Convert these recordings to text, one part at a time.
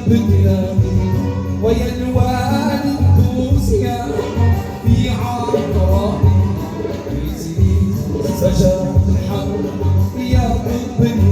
بقلبي ويا الوالد بوسيا في عقربي يزيد سجاد الحر يا بقلبي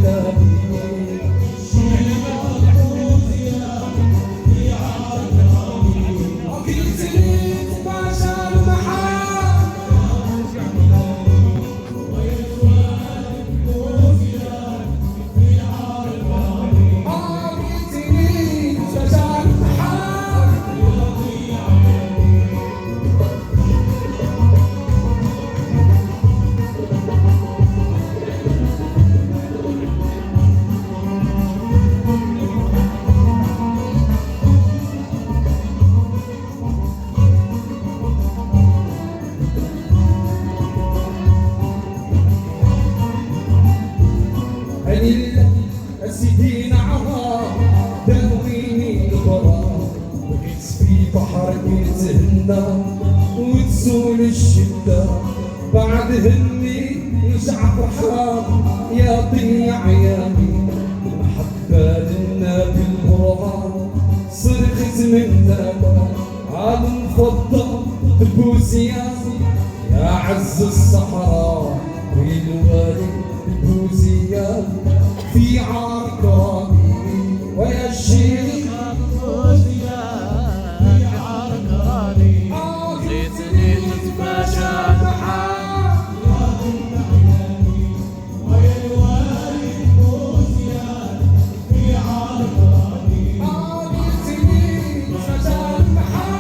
سيدي نعرة داويني الغرام بقيت في بحرك يتهنى وتزول الشدة بعد همي يرجع فرحان يا ضيع عيالي المحبة للنبي القرآن صرخت من ذاك عالم فضة البوزية يا عز الصحراء والوالي البوزية في عرقاني ويا الشيخ بوزية في عرقاني ليتني تتماشى معاه ويا الوالي بوزية في عرقاني ليتني تتماشى معاه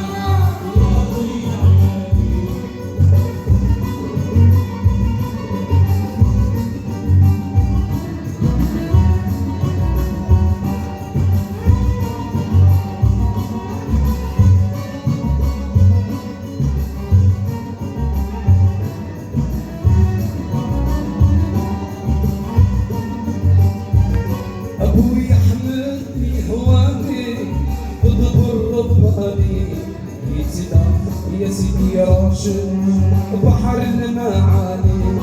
أبوي حملني هواني اضبر رباني يا سيدي راشد بحر المعاني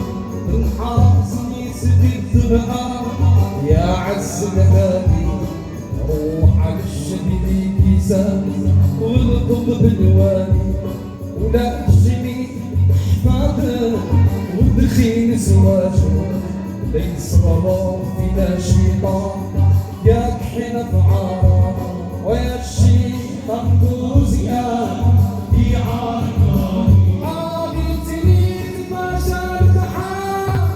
انحرصني سيدي الدماء يا عز الهادي روح على الشديد كيسان والقلب بالوادي ولا تجيني حفاده والدخين زواجه ليس غرام فينا شيطان ياك حين فعار ويا الشيطان بوزيا في عرقاني عادتني تتماشى البحار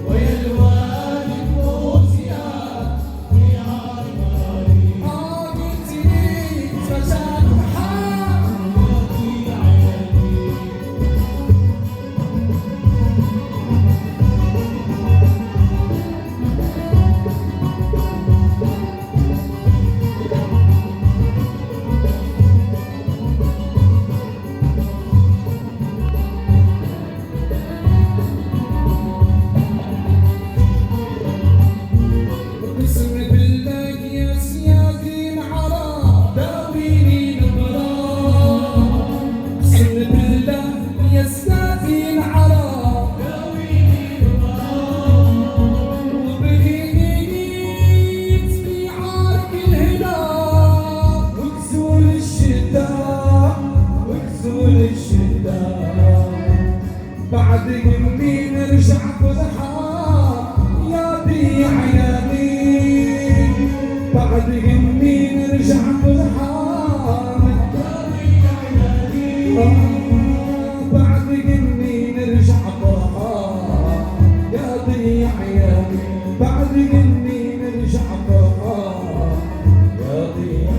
ويا الوالي بوزية في عرقاني عادتني تتماشى البحار بعد يمي نرجع فرحان يا ضيع عيالي بعد يمي نرجع فرحان يا ضيع عيالي بعد يمي نرجع فرحان يا ضيع عيالي بعد يمي نرجع فرحان يا ضيع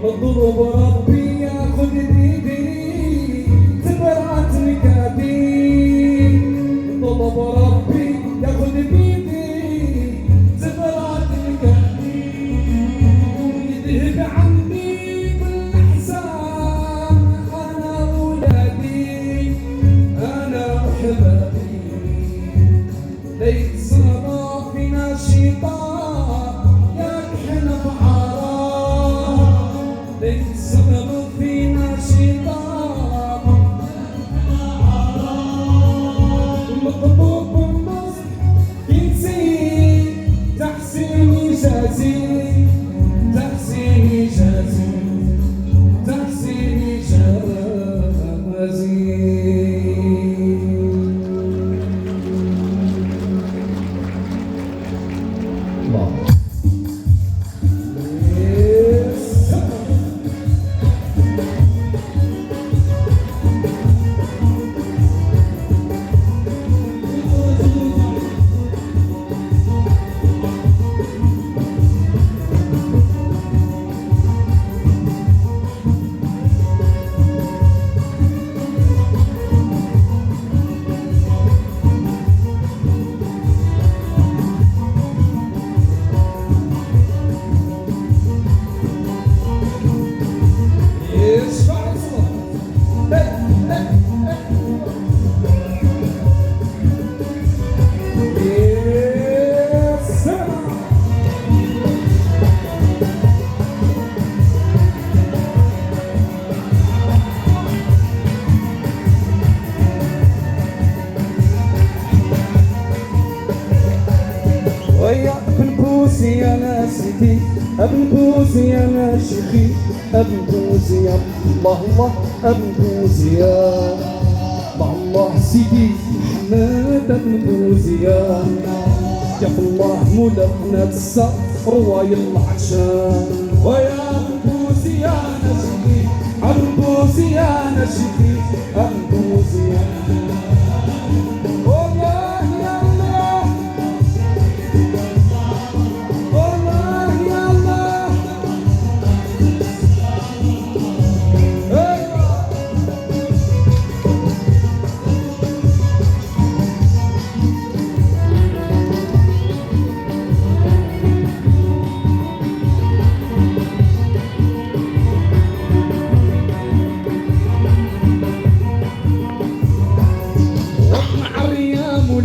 مضروب ربي ياخذ بيدي تبرعت مكابي طلب ربي ياخذ بيدي تبرعت مكابي يذهب عني الله. ويا ابن بوسي يا ناسيتي ابن بوسي يا ناشخي ابن بوسي يا الله الله ابن بوسي يا الله الله سيدي محمد ابن بوسي يا الله مولا قناة الصقر ويا العطشان ويا ابن بوسي يا ناشخي ابن بوسي يا ناشخي ابن بوسي يا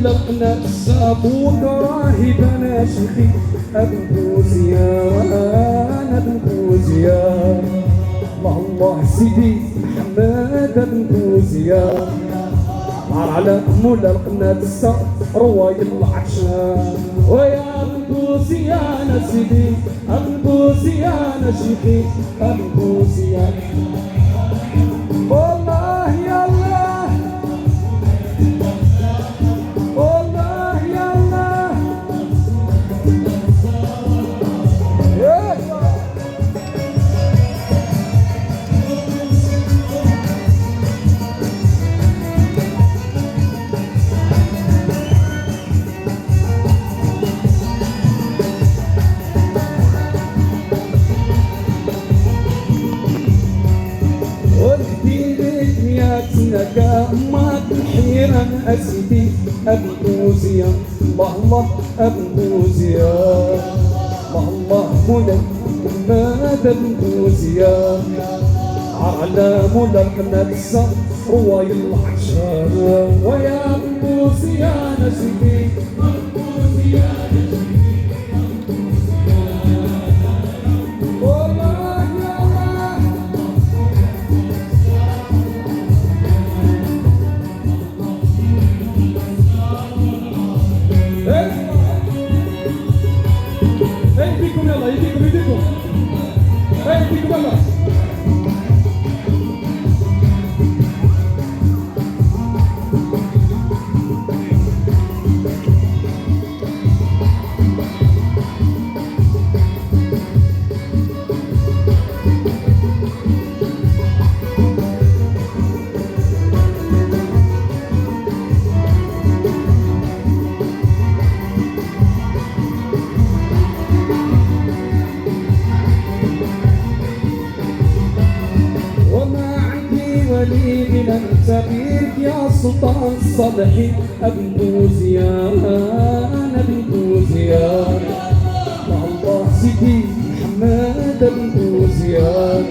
لقنا الصابون راهب ناشخي ابن بوزيان ابن بوزيان الله الله سيدي محمد ابن بوزيان نار على مولا لقنا الصقر ويا العطشان ويا ابن بوزيان سيدي ابن بوزيان شيخي ابن بوزيان والله يا الله ما تحيرا أسيدي ابن بوزيا الله الله ابن بوزيا الله الله مولا محمد ابن بوزيا على مولا قناة الصقر ويا العطشان ويا ابن بوزيا نسيدي ابن بوزيا يديكم يلا يديكم يديكم يديكم يلا ولي من التغيير يا سلطان صالحي ابن بوزيان ابن بوزيان الله سيدي محمد ابن بوزيان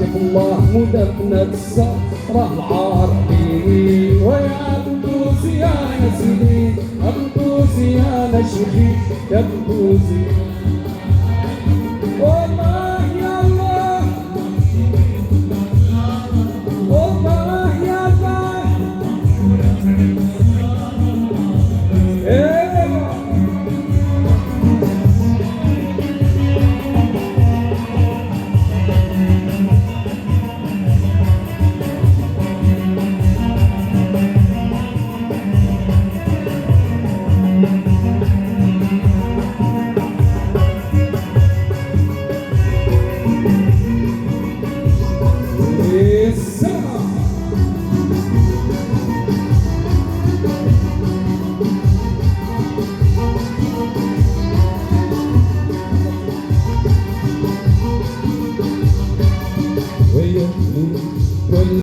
يا الله مدفنا الصقر العربي ويا ابن بوزيان سيدي ابن بوزيان شيخي يا ابن بوزيان